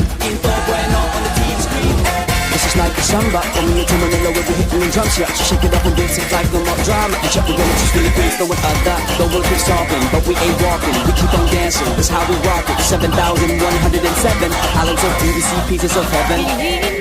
Quinto Bueno on the TV screen. This is like a samba, coming into Manila with the hitting and drums. Yeah, so shake it up and dance it like no more drama. And check the women, just Philippines, throwing a dot. The world keeps talking, but we ain't walking. We keep on dancing, that's how we rock it. 7,107 islands of beauty, see pieces of heaven.